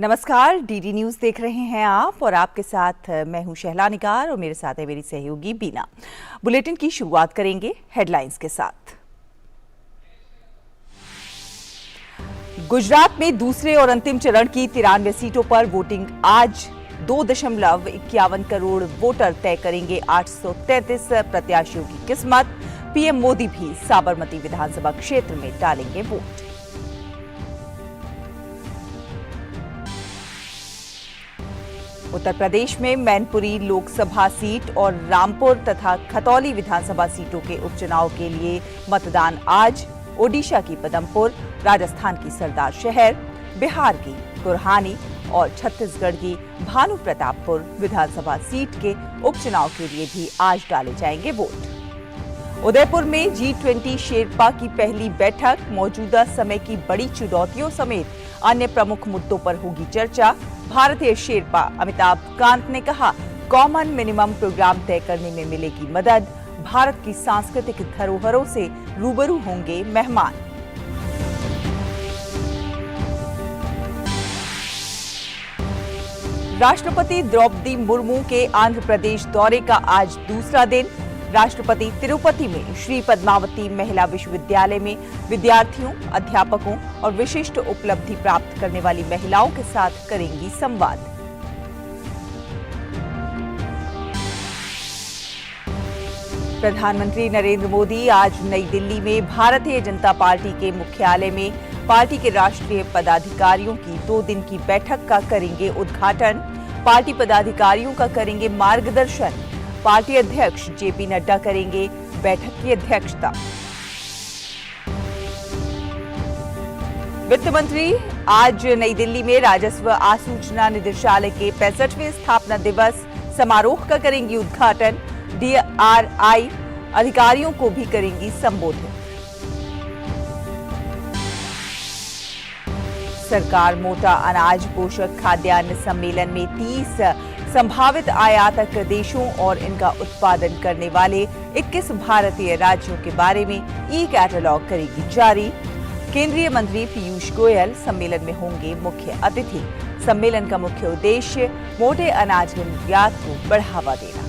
नमस्कार, DD news देख रहे हैं आप और आपके साथ मैं हूं शहला निगार और मेरे साथ है मेरी सहयोगी बीना। बुलेटिन की शुरुआत करेंगे हेडलाइंस के साथ। गुजरात में दूसरे और अंतिम चरण की 93 सीटों पर वोटिंग आज 2.51 करोड़ वोटर तय करेंगे 833 प्रत्याशियों की किस्मत। पीएम मोदी भी साबरमती विधानसभा क्षेत्र में डालेंगे वोट। उत्तर प्रदेश में मैनपुरी लोकसभा सीट और रामपुर तथा खतौली विधानसभा सीटों के उपचुनाव के लिए मतदान आज। ओडिशा की पदमपुर, राजस्थान की सरदार शहर, बिहार की कुरहानी और छत्तीसगढ़ की भानु प्रतापपुर विधानसभा सीट के उपचुनाव के लिए भी आज डाले जाएंगे वोट। उदयपुर में G20 शेरपा की पहली बैठक, मौजूदा समय की बड़ी चुनौतियों समेत अन्य प्रमुख मुद्दों पर होगी चर्चा। भारतीय शेरपा अमिताभ कांत ने कहा, कॉमन मिनिमम प्रोग्राम तय करने में मिलेगी मदद। भारत की सांस्कृतिक धरोहरों से रूबरू होंगे मेहमान। राष्ट्रपति द्रौपदी मुर्मू के आंध्र प्रदेश दौरे का आज दूसरा दिन। राष्ट्रपति तिरुपति में श्री पद्मावती महिला विश्वविद्यालय में विद्यार्थियों, अध्यापकों और विशिष्ट उपलब्धि प्राप्त करने वाली महिलाओं के साथ करेंगी संवाद। प्रधानमंत्री नरेंद्र मोदी आज नई दिल्ली में भारतीय जनता पार्टी के मुख्यालय में पार्टी के राष्ट्रीय पदाधिकारियों की 2 दिन की बैठक का करेंगे उद्घाटन। पार्टी पदाधिकारियों का करेंगे मार्गदर्शन। पार्टी अध्यक्ष जेपी नड्डा करेंगे बैठक की अध्यक्षता। वित्त मंत्री आज नई दिल्ली में राजस्व आसूचना निदेशालय के 65वें स्थापना दिवस समारोह का करेंगी उद्घाटन। DRI अधिकारियों को भी करेंगी संबोधित। सरकार मोटा अनाज पोषक खाद्यान्न सम्मेलन में 30 संभावित आयातक देशों और इनका उत्पादन करने वाले 21 भारतीय राज्यों के बारे में ई-कैटलॉग करेगी जारी। केंद्रीय मंत्री पीयूष गोयल सम्मेलन में होंगे मुख्य अतिथि। सम्मेलन का मुख्य उद्देश्य मोटे अनाज के निर्यात को बढ़ावा देना।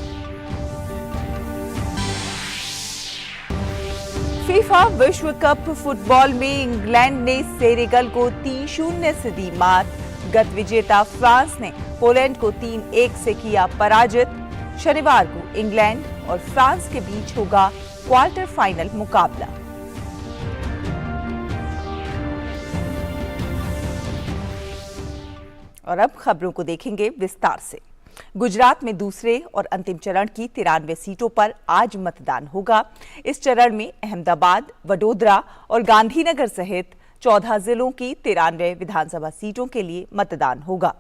फीफा विश्व कप फुटबॉल में इंग्लैंड ने सेनेगल को 3-0 से दी मात। गत विजेता फ्रांस ने पोलैंड को 3-1 से किया पराजित। शनिवार को इंग्लैंड और फ्रांस के बीच होगा क्वार्टर फाइनल मुकाबला। और अब खबरों को देखेंगे विस्तार से। गुजरात में दूसरे और अंतिम चरण की 93 सीटों पर आज मतदान होगा। इस चरण में अहमदाबाद, वडोदरा और गांधीनगर सहित 14 जिलों की 93 विधानसभा सीटों के लिए मतदान होगा।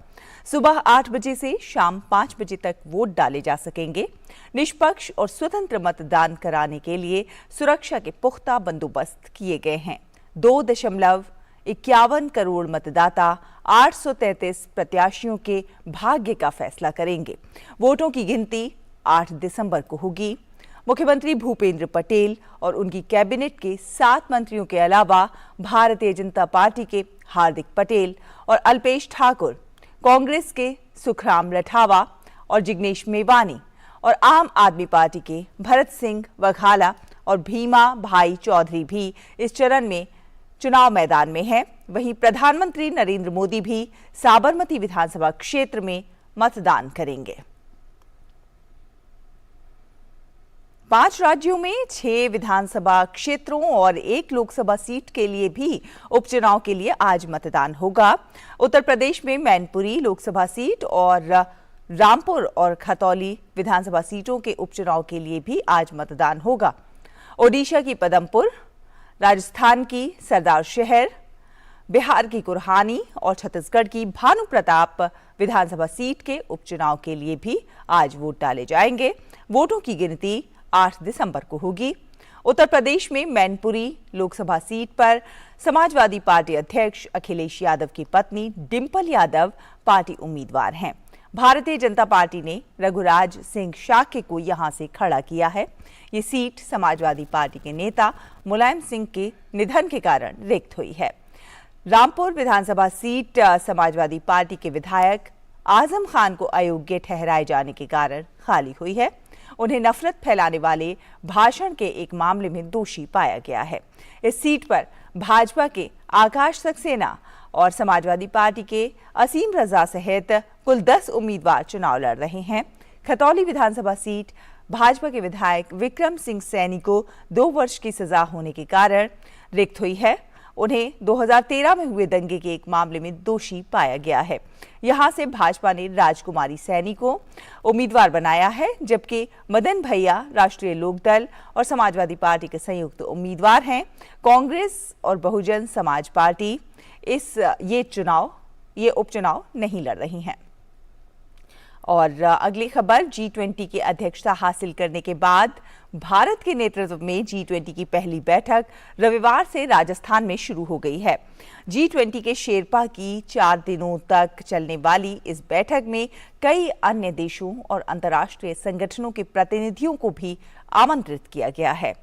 सुबह 8 बजे से शाम 5 बजे तक वोट डाले जा सकेंगे। निष्पक्ष और स्वतंत्र मतदान कराने के लिए सुरक्षा के पुख्ता बंदोबस्त किए गए हैं। 2.51 करोड़ मतदाता 833 प्रत्याशियों के भाग्य का फैसला करेंगे। वोटों की गिनती 8 दिसंबर को होगी। मुख्यमंत्री भूपेंद्र पटेल और उनकी कैबिनेट के 7 मंत्रियों के अलावा भारतीय जनता पार्टी के हार्दिक पटेल और अल्पेश ठाकुर, कांग्रेस के सुखराम रठावा और जिग्नेश मेवानी और आम आदमी पार्टी के भरत सिंह वघाला और भीमा भाई चौधरी भी इस चरण में चुनाव मैदान में हैं। वहीं प्रधानमंत्री नरेंद्र मोदी भी साबरमती विधानसभा क्षेत्र में मतदान करेंगे। 5 राज्यों में 6 विधानसभा क्षेत्रों और 1 लोकसभा सीट के लिए भी उपचुनाव के लिए आज मतदान होगा। उत्तर प्रदेश में मैनपुरी लोकसभा सीट और रामपुर और खतौली विधानसभा सीटों के उपचुनाव के लिए भी आज मतदान होगा। ओडिशा की पदमपुर, राजस्थान की सरदार शहर, बिहार की कुरहानी और छत्तीसगढ़ की भानु प्रताप विधानसभा सीट के उपचुनाव के लिए भी आज वोट डाले जाएंगे। वोटों की गिनती 8 दिसंबर को होगी। उत्तर प्रदेश में मैनपुरी लोकसभा सीट पर समाजवादी पार्टी अध्यक्ष अखिलेश यादव की पत्नी डिंपल यादव पार्टी उम्मीदवार हैं। भारतीय जनता पार्टी ने रघुराज सिंह शाक्य को यहां से खड़ा किया है। ये सीट समाजवादी पार्टी के नेता मुलायम सिंह के निधन के कारण रिक्त हुई है। रामपुर विधानसभा सीट समाजवादी पार्टी के विधायक आजम खान को अयोग्य ठहराए जाने के कारण खाली हुई है। उन्हें नफरत फैलाने वाले भाषण के एक मामले में दोषी पाया गया है। इस सीट पर भाजपा के आकाश सक्सेना और समाजवादी पार्टी के असीम रजा सहित कुल 10 उम्मीदवार चुनाव लड़ रहे हैं। खतौली विधानसभा सीट भाजपा के विधायक विक्रम सिंह सैनी को 2 वर्ष की सजा होने के कारण रिक्त हुई है। उन्हें 2013 में हुए दंगे के एक मामले में दोषी पाया गया है। यहां से भाजपा ने राजकुमारी सैनी को उम्मीदवार बनाया है, जबकि मदन भैया राष्ट्रीय लोकदल और समाजवादी पार्टी के संयुक्त उम्मीदवार हैं। कांग्रेस और बहुजन समाज पार्टी ये उपचुनाव नहीं लड़ रही हैं। और अगली खबर, G20 की अध्यक्षता हासिल करने के बाद भारत के नेतृत्व में G20 की पहली बैठक रविवार से राजस्थान में शुरू हो गई है। G20 के शेरपा की 4 दिनों तक चलने वाली इस बैठक में कई अन्य देशों और अंतर्राष्ट्रीय संगठनों के प्रतिनिधियों को भी आमंत्रित किया गया है।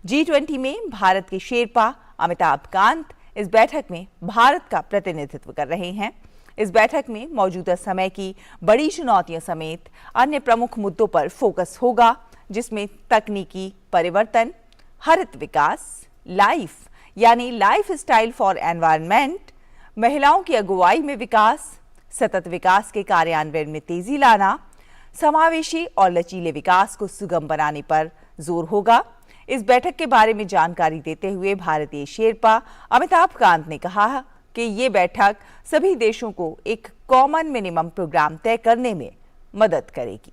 G20 में भारत के शेरपा अमिताभ कांत इस बैठक में भारत का प्रतिनिधित्व कर रहे हैं। इस बैठक में मौजूदा समय की बड़ी चुनौतियों समेत अन्य प्रमुख मुद्दों पर फोकस होगा, जिसमें तकनीकी परिवर्तन, हरित विकास, लाइफ स्टाइल फॉर एनवायरनमेंट, महिलाओं की अगुवाई में विकास, सतत विकास के कार्यान्वयन में तेजी लाना, समावेशी और लचीले विकास को सुगम बनाने पर जोर होगा। इस बैठक के बारे में जानकारी देते हुए भारतीय शेरपा अमिताभ कांत ने कहा कि ये बैठक सभी देशों को एक कॉमन मिनिमम प्रोग्राम तय करने में मदद करेगी।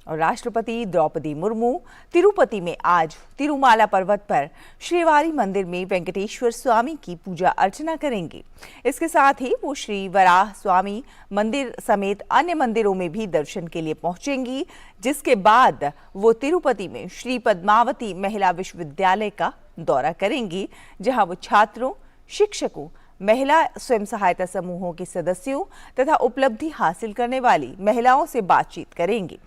और राष्ट्रपति द्रौपदी मुर्मू तिरुपति में आज तिरुमाला पर्वत पर श्रीवारी मंदिर में वेंकटेश्वर स्वामी की पूजा अर्चना करेंगी। इसके साथ ही वो श्री वराह स्वामी मंदिर समेत अन्य मंदिरों में भी दर्शन के लिए पहुंचेंगी, जिसके बाद वो तिरुपति में श्री पद्मावती महिला विश्वविद्यालय का दौरा करेंगी, जहां वो छात्रों, शिक्षकों, महिला स्वयं सहायता समूहों के सदस्यों तथा उपलब्धि हासिल करने वाली महिलाओं से बातचीत करेंगी।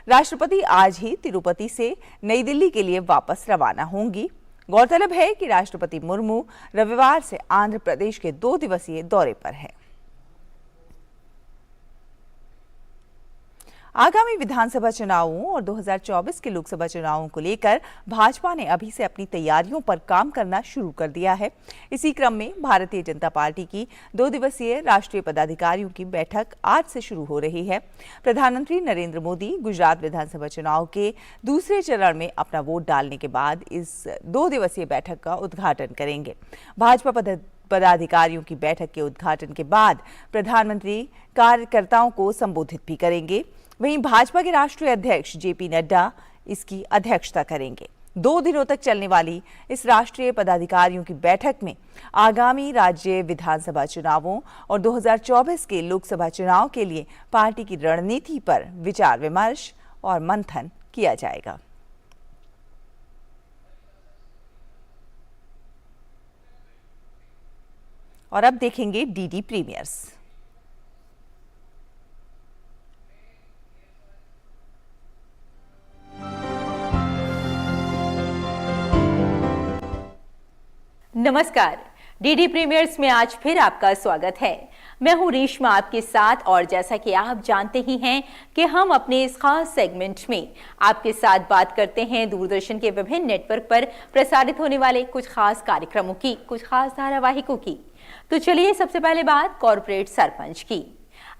राष्ट्रपति आज ही तिरुपति से नई दिल्ली के लिए वापस रवाना होंगी। गौरतलब है कि राष्ट्रपति मुर्मू रविवार से आंध्र प्रदेश के 2 दिवसीय दौरे पर हैं। आगामी विधानसभा चुनावों और 2024 के लोकसभा चुनावों को लेकर भाजपा ने अभी से अपनी तैयारियों पर काम करना शुरू कर दिया है। इसी क्रम में भारतीय जनता पार्टी की 2 दिवसीय राष्ट्रीय पदाधिकारियों की बैठक आज से शुरू हो रही है। प्रधानमंत्री नरेंद्र मोदी गुजरात विधानसभा चुनाव के दूसरे चरण में अपना वोट डालने के बाद इस 2 दिवसीय बैठक का उद्घाटन करेंगे। भाजपा पदाधिकारियों की बैठक के उद्घाटन के बाद प्रधानमंत्री कार्यकर्ताओं को संबोधित भी करेंगे। वहीं भाजपा के राष्ट्रीय अध्यक्ष जेपी नड्डा इसकी अध्यक्षता करेंगे। 2 दिनों तक चलने वाली इस राष्ट्रीय पदाधिकारियों की बैठक में आगामी राज्य विधानसभा चुनावों और 2024 के लोकसभा चुनाव के लिए पार्टी की रणनीति पर विचार विमर्श और मंथन किया जाएगा। और अब देखेंगे डीडी प्रीमियर्स। नमस्कार, डीडी प्रीमियर्स में आज फिर आपका स्वागत है। मैं हूं रेशमा आपके साथ, और जैसा कि आप जानते ही हैं कि हम अपने इस खास सेगमेंट में आपके साथ बात करते हैं दूरदर्शन के विभिन्न नेटवर्क पर प्रसारित होने वाले कुछ खास कार्यक्रमों की, कुछ खास धारावाहिकों की। तो चलिए सबसे पहले बात कॉर्पोरेट सरपंच की।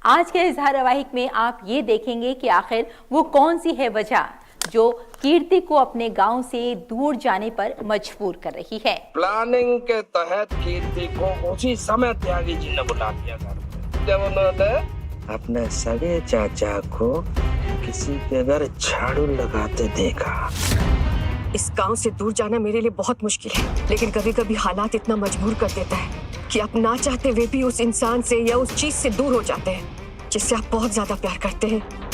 आज के इस धारावाहिक में आप ये देखेंगे कि आखिर वो कौन सी है वजह जो कीर्ति को अपने गांव से दूर जाने पर मजबूर कर रही है। प्लानिंग के तहत कीर्ति को उसी समय त्यागी जी ने बुला दिया जब उन्होंने अपने सगे चाचा को किसी के घर झाड़ू लगाते देखा। इस गांव से दूर जाना मेरे लिए बहुत मुश्किल है, लेकिन कभी कभी हालात इतना मजबूर कर देता है कि आप ना चाहते हुए भी उस इंसान से या उस चीज से दूर हो जाते हैं जिससे आप बहुत ज्यादा प्यार करते हैं।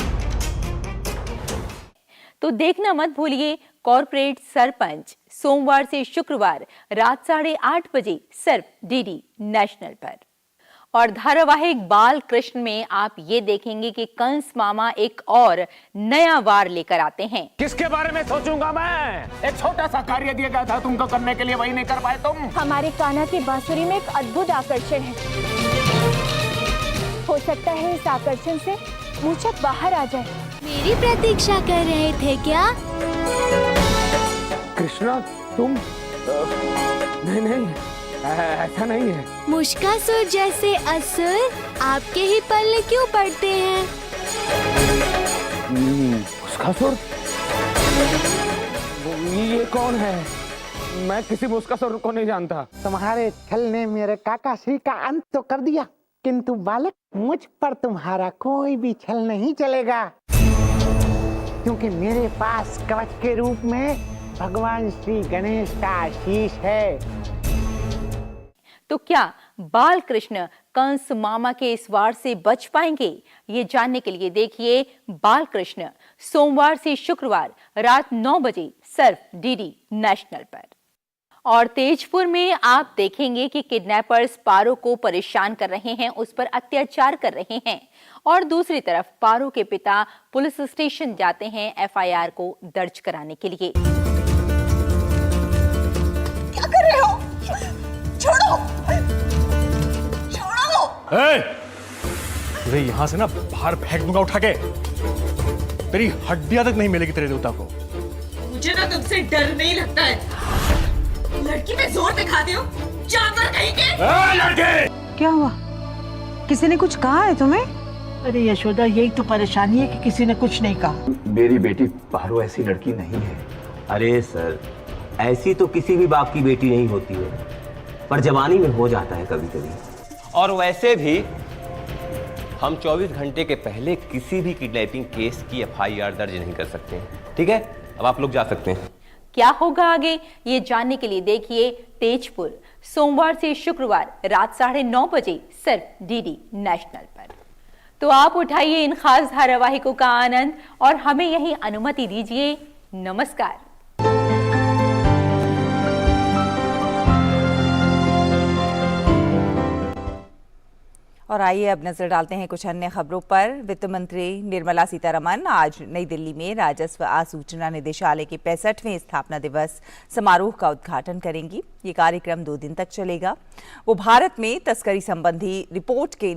तो देखना मत भूलिए कॉर्पोरेट सरपंच, सोमवार से शुक्रवार रात 8:30 बजे सिर्फ डीडी नेशनल पर। और धारावाहिक बाल कृष्ण में आप ये देखेंगे कि कंस मामा एक और नया वार लेकर आते हैं। किसके बारे में सोचूंगा मैं? एक छोटा सा कार्य दिया गया था तुमको करने के लिए, वही नहीं कर पाए तुम। हमारे कान्हा की बांसुरी में एक अद्भुत आकर्षण है। हो सकता है इस आकर्षण से मूछक बाहर आ जाए। मेरी प्रतीक्षा कर रहे थे क्या? कृष्णा तुम नहीं ऐसा नहीं है। मुश्कासुर जैसे असुर आपके ही पल्ले क्यों पड़ते हैं? मुस्कासुर? ये कौन है? मैं किसी मुस्कासुर को नहीं जानता। तुम्हारे छल ने मेरे काका श्री का अंत तो कर दिया, किंतु बालक मुझ पर तुम्हारा कोई भी छल नहीं चलेगा, क्योंकि मेरे पास कवच के रूप में भगवान श्री गणेश का आशीष है। तो क्या बाल कृष्ण कंस मामा के इस वार से बच पाएंगे? ये जानने के लिए देखिए बाल कृष्ण सोमवार से शुक्रवार रात 9 बजे सिर्फ डीडी नेशनल पर। और तेजपुर में आप देखेंगे कि किडनैपर्स पारो को परेशान कर रहे हैं, उस पर अत्याचार कर रहे हैं, और दूसरी तरफ पारो के पिता पुलिस स्टेशन जाते हैं एफआईआर को दर्ज कराने के लिए। क्या कर रहे हो? छोड़ो! छोड़ो! तुझे यहाँ से ना बाहर फेंक दूंगा उठा के। तेरी हड्डियां तक नहीं मिलेगी तेरे देवता को। मुझे ना तुमसे डर नहीं लगता है। लड़की पे जोर दिखाते हो, जानवर कहीं के। लड़के! क्या हुआ? किसी ने कुछ कहा है तुम्हें? अरे यशोदा, यही तो परेशानी है कि किसी ने कुछ नहीं कहा। मेरी बेटी पारो ऐसी लड़की नहीं है। अरे सर, ऐसी तो किसी भी बाप की बेटी नहीं होती है, पर जवानी में हो जाता है कभी कभी। और वैसे भी हम 24 घंटे के पहले किसी भी किडनैपिंग केस की एफआईआर दर्ज नहीं कर सकते। ठीक है, अब आप लोग जा सकते हैं। क्या होगा आगे, ये जानने के लिए देखिए तेजपुर सोमवार से शुक्रवार रात 9:30 बजे सिर्फ डीडी नेशनल पर। तो आप उठाइए इन खास धारावाहिकों का आनंद और हमें यही अनुमति दीजिए। नमस्कार। और आइए अब नजर डालते हैं कुछ अन्य खबरों पर। वित्त मंत्री निर्मला सीतारमण आज नई दिल्ली में राजस्व आसूचना निदेशालय के 65वें स्थापना दिवस समारोह का उद्घाटन करेंगी। ये कार्यक्रम 2 दिन तक चलेगा। वो भारत में तस्करी संबंधी रिपोर्ट के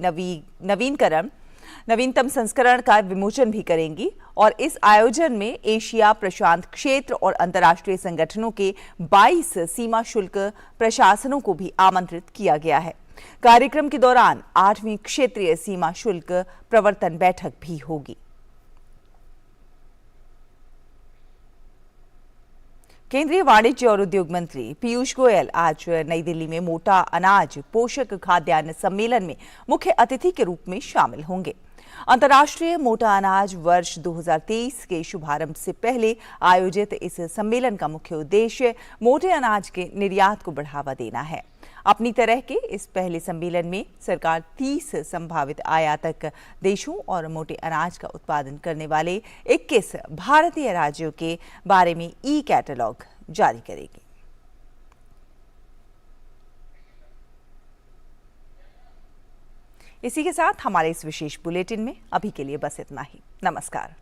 नवीनतम संस्करण का विमोचन भी करेंगी। और इस आयोजन में एशिया प्रशांत क्षेत्र और अंतर्राष्ट्रीय संगठनों के 22 सीमा शुल्क प्रशासनों को भी आमंत्रित किया गया है। कार्यक्रम के दौरान 8वीं क्षेत्रीय सीमा शुल्क प्रवर्तन बैठक भी होगी। केंद्रीय वाणिज्य और उद्योग मंत्री पीयूष गोयल आज नई दिल्ली में मोटा अनाज पोषक खाद्यान्न सम्मेलन में मुख्य अतिथि के रूप में शामिल होंगे। अंतर्राष्ट्रीय मोटा अनाज वर्ष 2023 के शुभारंभ से पहले आयोजित इस सम्मेलन का मुख्य उद्देश्य मोटे अनाज के निर्यात को बढ़ावा देना है। अपनी तरह के इस पहले सम्मेलन में सरकार 30 संभावित आयातक देशों और मोटे अनाज का उत्पादन करने वाले 21 भारतीय राज्यों के बारे में ई कैटलॉग जारी करेगी। इसी के साथ हमारे इस विशेष बुलेटिन में अभी के लिए बस इतना ही। नमस्कार।